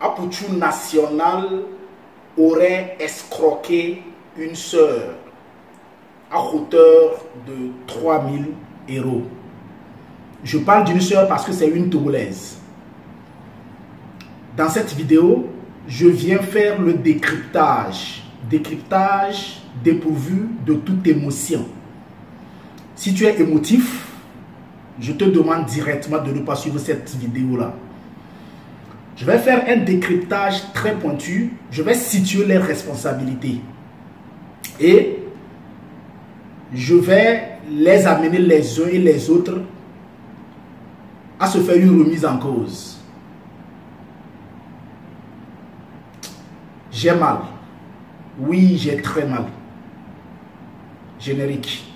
Aputu National aurait escroqué une sœur à hauteur de 3000 €. Je parle d'une sœur parce que c'est une Togolaise. Dans cette vidéo, je viens faire le décryptage dépourvu de toute émotion. Si tu es émotif, je te demande directement de ne pas suivre cette vidéo-là. Je vais faire un décryptage très pointu. Je vais situer les responsabilités. Et je vais les amener les uns et les autres à se faire une remise en cause. J'ai mal. Oui, j'ai très mal. Générique.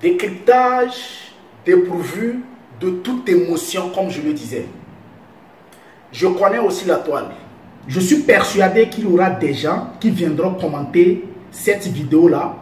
Décryptage dépourvu de toute émotion, comme je le disais. Je connais aussi la toile. Je suis persuadé qu'il y aura des gens qui viendront commenter cette vidéo-là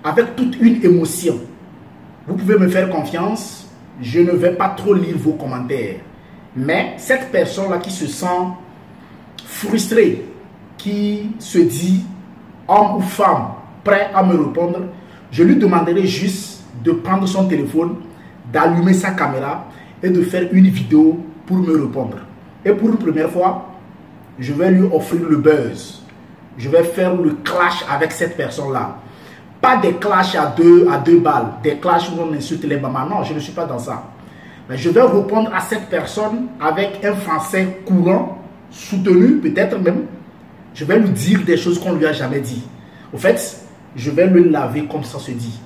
avec toute une émotion. Vous pouvez me faire confiance, je ne vais pas trop lire vos commentaires. Mais cette personne-là qui se sent frustrée, qui se dit homme ou femme prêt à me répondre, je lui demanderai juste de prendre son téléphone, d'allumer sa caméra et de faire une vidéo pour me répondre. Et pour une première fois, je vais lui offrir le buzz. Je vais faire le clash avec cette personne-là. Pas des clashs à deux balles, des clashs où on insulte les mamans. Non, je ne suis pas dans ça. Mais je vais répondre à cette personne avec un français courant, soutenu peut-être même. Je vais lui dire des choses qu'on ne lui a jamais dit. Au fait, je vais le laver comme ça se dit.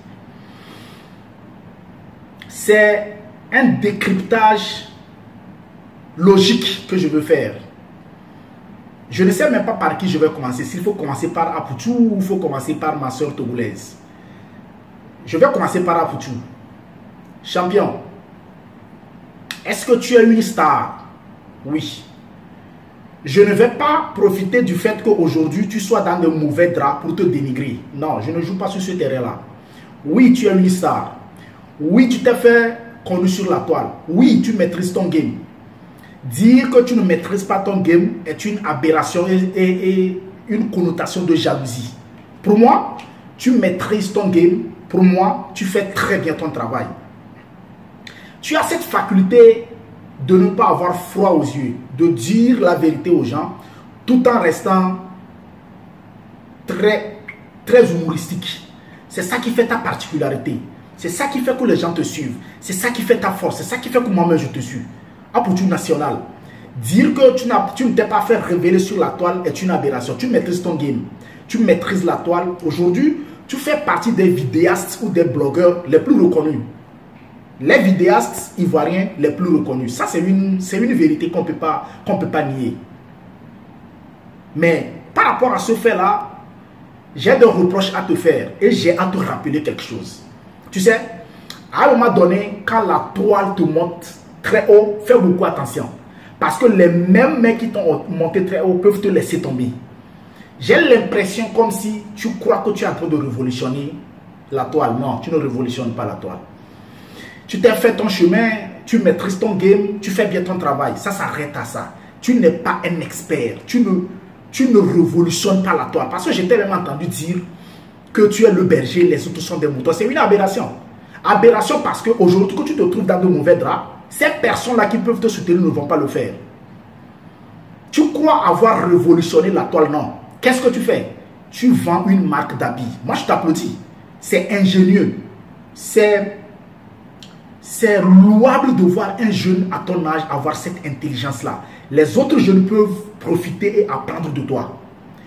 C'est un décryptage logique que je veux faire. Je ne sais même pas par qui je vais commencer. S'il faut commencer par Aputu ou il faut commencer par ma soeur togolaise. Je vais commencer par Aputu. Champion, est-ce que tu es une star? Oui. Je ne vais pas profiter du fait qu'aujourd'hui tu sois dans de mauvais draps pour te dénigrer. Non, je ne joue pas sur ce terrain-là. Oui, tu es une star. Oui, tu t'es fait connu sur la toile. Oui, tu maîtrises ton game. Dire que tu ne maîtrises pas ton game est une aberration et une connotation de jalousie. Pour moi, tu maîtrises ton game. Pour moi, tu fais très bien ton travail. Tu as cette faculté de ne pas avoir froid aux yeux, de dire la vérité aux gens, tout en restant très humoristique. C'est ça qui fait ta particularité. C'est ça qui fait que les gens te suivent. C'est ça qui fait ta force. C'est ça qui fait que moi-même je te suis. Aputu National. Dire que tu ne t'es pas fait révéler sur la toile est une aberration. Tu maîtrises ton game. Tu maîtrises la toile. Aujourd'hui, tu fais partie des vidéastes ou des blogueurs les plus reconnus. Les vidéastes ivoiriens les plus reconnus. Ça, c'est une vérité qu'on peut pas nier. Mais par rapport à ce fait-là, j'ai des reproches à te faire et j'ai à te rappeler quelque chose. Tu sais, à un moment donné, quand la toile te monte très haut, fais beaucoup attention. Parce que les mêmes mecs qui t'ont monté très haut peuvent te laisser tomber. J'ai l'impression comme si tu crois que tu es en train de révolutionner la toile. Non, tu ne révolutionnes pas la toile. Tu t'es fait ton chemin, tu maîtrises ton game, tu fais bien ton travail. Ça s'arrête à ça. Tu n'es pas un expert. Tu ne révolutionnes pas la toile. Parce que j'ai même entendu dire que tu es le berger, les autres sont des moutons. C'est une aberration. Aberration parce qu'aujourd'hui que tu te trouves dans de mauvais draps, ces personnes-là qui peuvent te soutenir ne vont pas le faire. Tu crois avoir révolutionné la toile? Non. Qu'est-ce que tu fais? Tu vends une marque d'habits. Moi, je t'applaudis. C'est ingénieux. C'est louable de voir un jeune à ton âge avoir cette intelligence-là. Les autres jeunes peuvent profiter et apprendre de toi.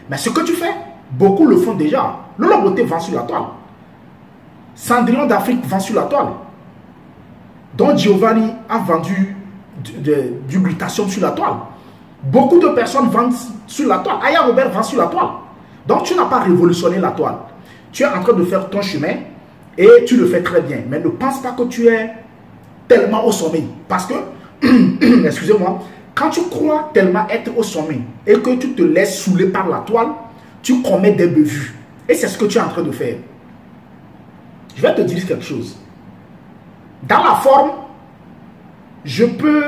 Mais ce que tu fais, beaucoup le font déjà. Lola Beauté vend sur la toile. Cendrillon d'Afrique vend sur la toile. Don Giovanni a vendu du glutathium sur la toile. Beaucoup de personnes vendent sur la toile. Aya Robert vend sur la toile. Donc tu n'as pas révolutionné la toile. Tu es en train de faire ton chemin et tu le fais très bien. Mais ne pense pas que tu es tellement au sommet. Parce que, excusez-moi, quand tu crois tellement être au sommet et que tu te laisses saouler par la toile, tu commets des bévues. Et c'est ce que tu es en train de faire. Je vais te dire quelque chose. Dans la forme, je peux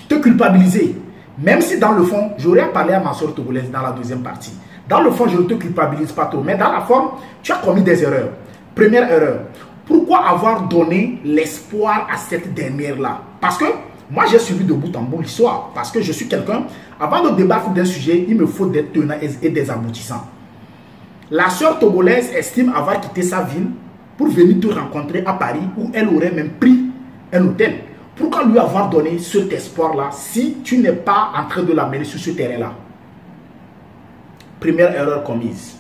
te culpabiliser. Même si dans le fond, j'aurais parlé à ma soeur togolaise dans la deuxième partie. Dans le fond, je ne te culpabilise pas trop. Mais dans la forme, tu as commis des erreurs. Première erreur. Pourquoi avoir donné l'espoir à cette dernière-là? Parce que moi, j'ai suivi de bout en bout l'histoire. Parce que je suis quelqu'un, avant de débattre d'un sujet, il me faut des tenants et des aboutissants. La soeur togolaise estime avoir quitté sa ville pour venir te rencontrer à Paris où elle aurait même pris un hôtel. Pourquoi lui avoir donné cet espoir-là si tu n'es pas en train de l'amener sur ce terrain-là? Première erreur commise.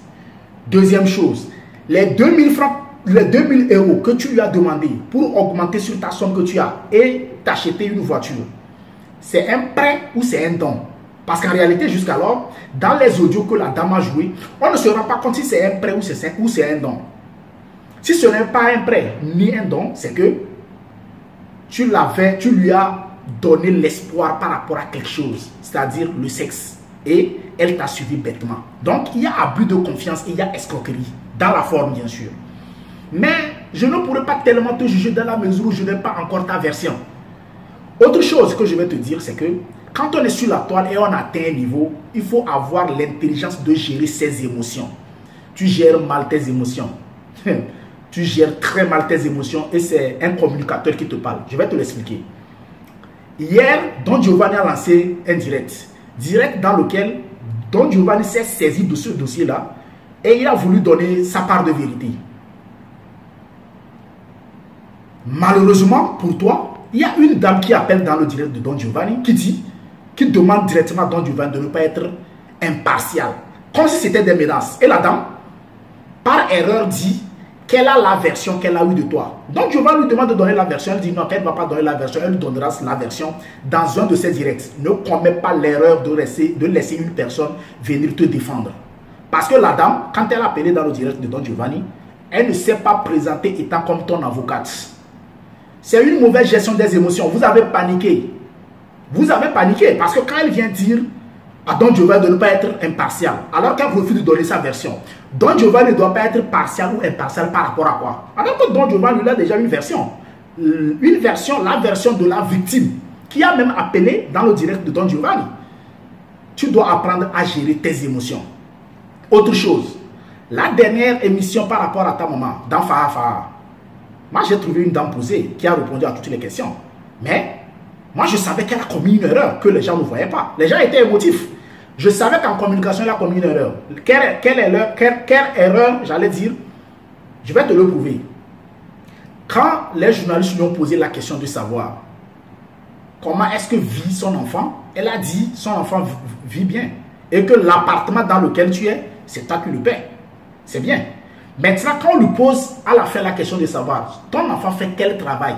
Deuxième chose, les 2000 francs, les 2000 euros que tu lui as demandé pour augmenter sur ta somme que tu as et t'acheter une voiture, c'est un prêt ou c'est un don? Parce qu'en réalité, jusqu'alors, dans les audios que la dame a joué, on ne se rend pas compte si c'est un prêt ou c'est un don. Si ce n'est pas un prêt ni un don, c'est que tu lui as donné l'espoir par rapport à quelque chose, c'est-à-dire le sexe. Et elle t'a suivi bêtement. Donc, il y a abus de confiance et il y a escroquerie. Dans la forme, bien sûr. Mais je ne pourrais pas tellement te juger dans la mesure où je n'ai pas encore ta version. Autre chose que je vais te dire, c'est que quand on est sur la toile et on atteint un niveau, il faut avoir l'intelligence de gérer ses émotions. Tu gères mal tes émotions. Tu gères très mal tes émotions et c'est un communicateur qui te parle. Je vais te l'expliquer. Hier, Don Giovanni a lancé un direct. Direct dans lequel Don Giovanni s'est saisi de ce dossier-là et il a voulu donner sa part de vérité. Malheureusement pour toi, il y a une dame qui appelle dans le direct de Don Giovanni qui demande directement à Don Giovanni de ne pas être impartial. Comme si c'était des menaces. Et la dame, par erreur, dit qu'elle a la version qu'elle a eue de toi. Donc Giovanni lui demande de donner la version. Elle dit non, qu'elle ne va pas donner la version. Elle lui donnera la version dans un de ses directs. Ne commets pas l'erreur de laisser une personne venir te défendre. Parce que la dame, quand elle a appelé dans le direct de Don Giovanni, elle ne s'est pas présentée étant comme ton avocate. C'est une mauvaise gestion des émotions. Vous avez paniqué. Vous avez paniqué parce que quand elle vient dire à Don Giovanni de ne pas être impartial, alors qu'elle refuse de donner sa version, Don Giovanni ne doit pas être partial ou impartial par rapport à quoi? Alors que Don Giovanni, il a déjà une version. La version de la victime, qui a même appelé dans le direct de Don Giovanni. Tu dois apprendre à gérer tes émotions. Autre chose, la dernière émission par rapport à ta maman, dans Faha Faha, moi j'ai trouvé une dame posée qui a répondu à toutes les questions. Mais moi je savais qu'elle a commis une erreur que les gens ne voyaient pas. Les gens étaient émotifs. Je savais qu'en communication, elle a commis une erreur. Quelle erreur, j'allais dire, je vais te le prouver. Quand les journalistes lui ont posé la question de savoir comment est-ce que vit son enfant, elle a dit son enfant vit bien. Et que l'appartement dans lequel tu es, c'est toi qui le paies. C'est bien. Maintenant, quand on lui pose à la fin la question de savoir ton enfant fait quel travail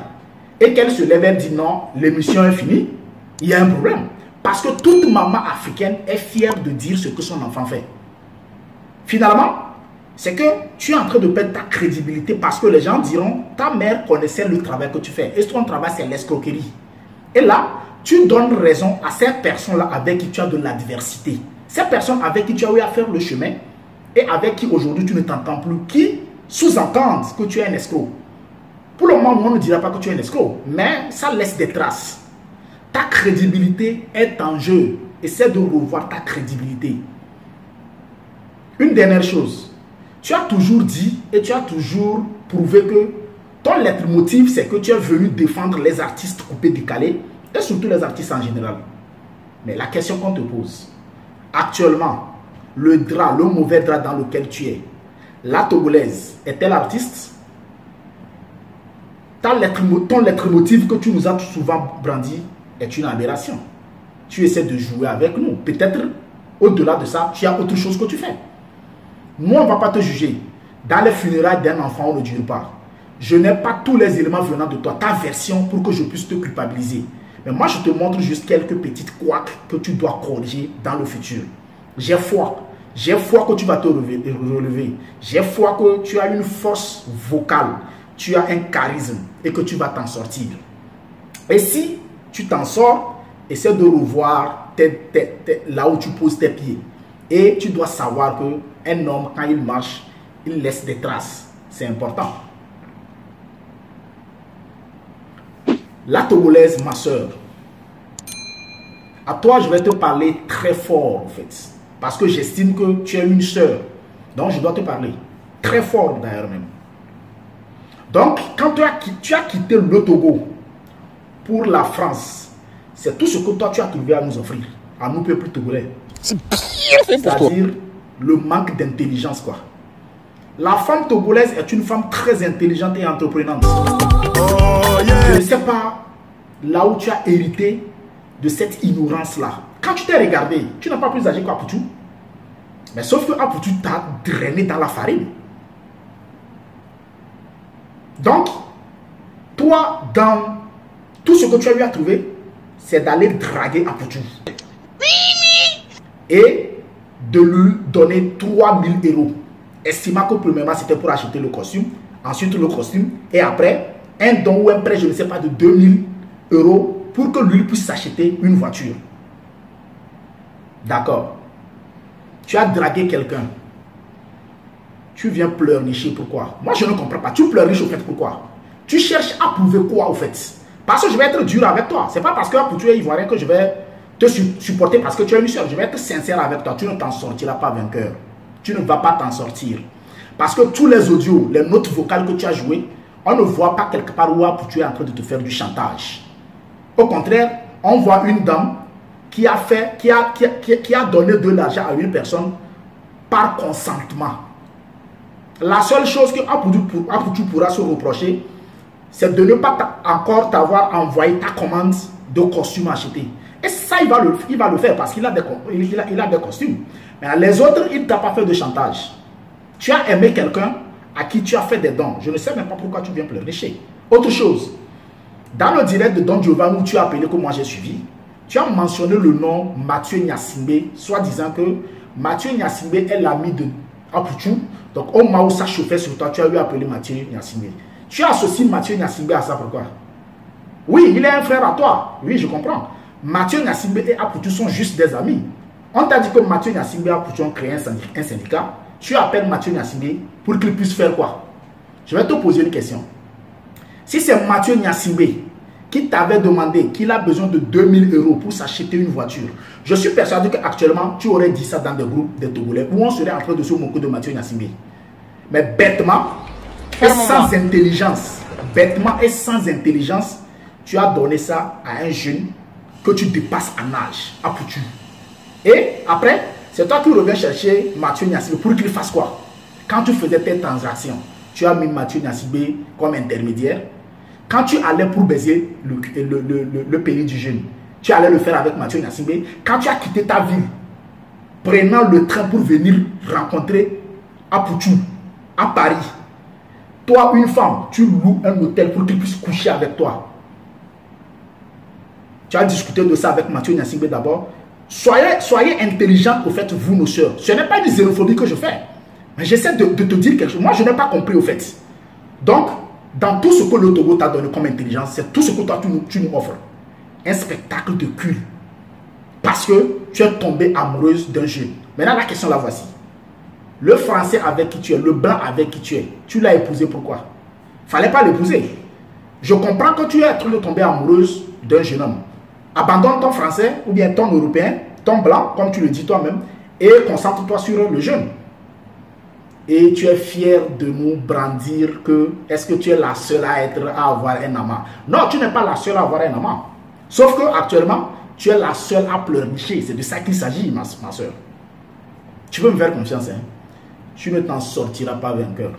et qu'elle se lève, elle dit non, l'émission est finie, il y a un problème. Parce que toute maman africaine est fière de dire ce que son enfant fait. Finalement, c'est que tu es en train de perdre ta crédibilité parce que les gens diront ta mère connaissait le travail que tu fais. Et ton travail, c'est l'escroquerie. Et là, tu donnes raison à ces personnes-là avec qui tu as de l'adversité. Ces personnes avec qui tu as eu à faire le chemin et avec qui aujourd'hui tu ne t'entends plus, qui sous-entendent que tu es un escroc. Pour le moment, on ne dira pas que tu es un escroc, mais ça laisse des traces. Ta crédibilité est en jeu. Essaie de revoir ta crédibilité. Une dernière chose. Tu as toujours dit et tu as toujours prouvé que ton leitmotiv, c'est que tu es venu défendre les artistes coupés décalés et surtout les artistes en général. Mais la question qu'on te pose, actuellement, le drap, le mauvais drap dans lequel tu es, la Togolaise, est-elle artiste? Ton leitmotiv que tu nous as souvent brandi est une aberration. Tu essaies de jouer avec nous. Peut-être, au-delà de ça, tu as autre chose que tu fais. Nous, on ne va pas te juger. Dans les funérailles d'un enfant, on ne dure pas. Je n'ai pas tous les éléments venant de toi, ta version, pour que je puisse te culpabiliser. Mais moi, je te montre juste quelques petites couacs que tu dois corriger dans le futur. J'ai foi. J'ai foi que tu vas te relever. J'ai foi que tu as une force vocale, tu as un charisme et que tu vas t'en sortir. Et si tu t'en sors, essaie de revoir là où tu poses tes pieds. Et tu dois savoir qu'un homme, quand il marche, il laisse des traces. C'est important. La Togolaise, ma soeur, à toi, je vais te parler très fort, en fait. Parce que j'estime que tu es une soeur. Donc, je dois te parler. Très fort, d'ailleurs, même. Donc, quand tu as quitté le Togo pour la France, c'est tout ce que toi, tu as trouvé à nous offrir, à nous, peuple togolais. C'est-à-dire le manque d'intelligence, quoi. La femme togolaise est une femme très intelligente et entreprenante. Je ne sais pas là où tu as hérité de cette ignorance-là. Quand tu t'es regardé, tu n'as pas plus âgé qu'Apoutou. Mais sauf que Apoutou t'a drainé dans la farine. Donc, toi, dans tout ce que tu as eu à trouver, c'est d'aller draguer Apoutou. Et de lui donner 3000 €. Estimant que premièrement, c'était pour acheter le costume. Ensuite, le costume. Et après, un don ou un prêt, je ne sais pas, de 2000 € pour que lui puisse s'acheter une voiture. D'accord. Tu as dragué quelqu'un. Tu viens pleurnicher, pourquoi? Moi, je ne comprends pas. Tu pleurniches au fait, pourquoi? Tu cherches à prouver quoi, au fait? Parce que je vais être dur avec toi. C'est pas parce que pour tu es ivoirien que je vais te supporter parce que tu es une soeur. Je vais être sincère avec toi. Tu ne t'en sortiras pas vainqueur. Tu ne vas pas t'en sortir. Parce que tous les audios, les notes vocales que tu as jouées, on ne voit pas quelque part où tu es en train de te faire du chantage. Au contraire, on voit une dame qui a donné de l'argent à une personne par consentement. La seule chose que Apoutou pourra se reprocher, c'est de ne pas encore t'avoir envoyé ta commande de costume acheté. Et ça, il va le faire parce qu'il a des costumes. Mais les autres, il ne t'a pas fait de chantage. Tu as aimé quelqu'un à qui tu as fait des dons. Je ne sais même pas pourquoi tu viens pleurnicher. Autre chose, dans le direct de Don Giovanni où tu as appelé que moi j'ai suivi, tu as mentionné le nom Mathieu Nyasimbe, soit disant que Mathieu Nyasimbe est l'ami de Apoutou. Donc au moment où ça chauffait sur toi, tu as eu appelé Mathieu Nyasimbe. Tu associes Mathieu Nyasimbe à ça, pourquoi? Oui, il est un frère à toi. Oui, je comprends. Mathieu Nyasimbe et Apoutou sont juste des amis. On t'a dit que Mathieu Nyasimbe et Apoutou ont créé un syndicat. Tu appelles Mathieu Nyasimbe pour qu'il puisse faire quoi? Je vais te poser une question. Si c'est Mathieu Nyasimbe qui t'avait demandé qu'il a besoin de 2000 € pour s'acheter une voiture, je suis persuadé qu'actuellement, tu aurais dit ça dans des groupes de Togolais où on serait en train de se moquer de Mathieu Nyasimbe. Mais bêtement et sans intelligence, tu as donné ça à un jeune que tu dépasses en âge, Apoutou. Et après, c'est toi qui reviens chercher Mathieu Nyasimbe pour qu'il fasse quoi? Quand tu faisais tes transactions, tu as mis Mathieu Nyasimbe comme intermédiaire. Quand tu allais pour baiser le pays du jeune, tu allais le faire avec Mathieu Nyasimbe. Quand tu as quitté ta ville, prenant le train pour venir rencontrer Apoutou à Paris, toi, une femme, tu loues un hôtel pour qu'il puisse coucher avec toi. Tu as discuté de ça avec Mathieu Nyasimbe d'abord. Soyez intelligents au fait, vous, nos soeurs. Ce n'est pas une xénophobie que je fais. Mais j'essaie de te dire quelque chose. Moi, je n'ai pas compris au fait. Donc, dans tout ce que le Togo t'a donné comme intelligence, c'est tout ce que toi, tu nous offres. Un spectacle de cul. Parce que tu es tombée amoureuse d'un jeune. Maintenant, la question, la voici. Le français avec qui tu es, le blanc avec qui tu l'as épousé, pourquoi? Fallait pas l'épouser. Je comprends que tu es en train de tomber amoureuse d'un jeune homme. Abandonne ton français ou bien ton européen, ton blanc, comme tu le dis toi-même, et concentre-toi sur le jeune. Et tu es fier de nous brandir que est-ce que tu es la seule à avoir un amant? Non, tu n'es pas la seule à avoir un amant. Sauf que actuellement, tu es la seule à pleurnicher. C'est de ça qu'il s'agit, ma soeur. Tu peux me faire confiance, hein? Tu ne t'en sortiras pas vainqueur.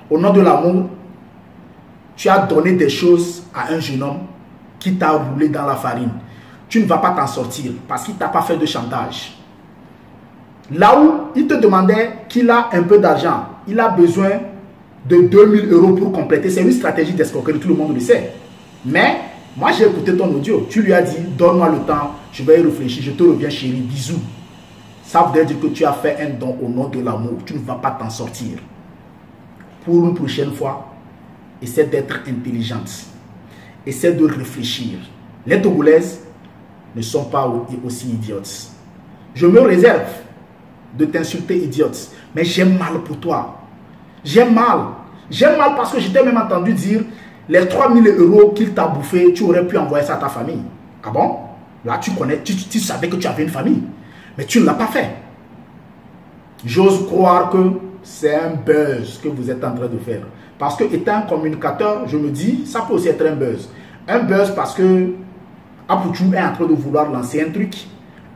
Au nom de l'amour, tu as donné des choses à un jeune homme qui t'a roulé dans la farine. Tu ne vas pas t'en sortir parce qu'il ne t'a pas fait de chantage. Là où il te demandait qu'il a un peu d'argent, il a besoin de 2000 € pour compléter. C'est une stratégie d'escroquerie, tout le monde le sait. Mais moi j'ai écouté ton audio. Tu lui as dit, donne-moi le temps, je vais y réfléchir, je te reviens chérie, bisous. Ça voudrait dire que tu as fait un don au nom de l'amour. Tu ne vas pas t'en sortir. Pour une prochaine fois, essaie d'être intelligente. Essaie de réfléchir. Les Togolaises ne sont pas aussi idiotes. Je me réserve de t'insulter idiote, mais j'ai mal pour toi. J'ai mal. J'ai mal parce que je t'ai même entendu dire les 3000 € qu'il t'a bouffé, tu aurais pu envoyer ça à ta famille. Ah bon? Là, tu connais, tu savais que tu avais une famille, mais tu ne l'as pas fait. J'ose croire que c'est un buzz que vous êtes en train de faire. Parce que étant un communicateur, je me dis, ça peut aussi être un buzz. Un buzz parce que Apouchou est en train de vouloir lancer un truc.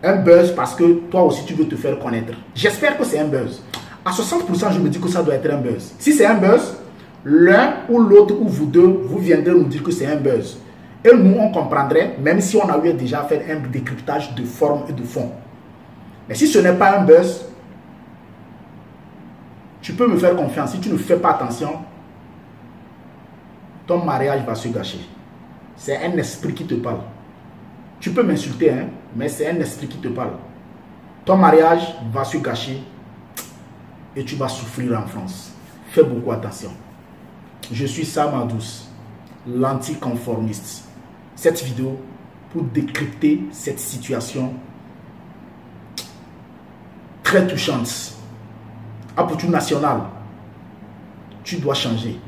Un buzz parce que toi aussi tu veux te faire connaître. J'espère que c'est un buzz. À 60%, je me dis que ça doit être un buzz. Si c'est un buzz, l'un ou l'autre ou vous deux, vous viendrez nous dire que c'est un buzz. Et nous, on comprendrait, même si on a eu déjà fait un décryptage de forme et de fond. Mais si ce n'est pas un buzz, tu peux me faire confiance. Si tu ne fais pas attention, ton mariage va se gâcher. C'est un esprit qui te parle. Tu peux m'insulter, hein, mais c'est un esprit qui te parle. Ton mariage va se gâcher et tu vas souffrir en France. Fais beaucoup attention. Je suis Sam Adous, l'anticonformiste. Cette vidéo pour décrypter cette situation très touchante. Apouchou national, tu dois changer.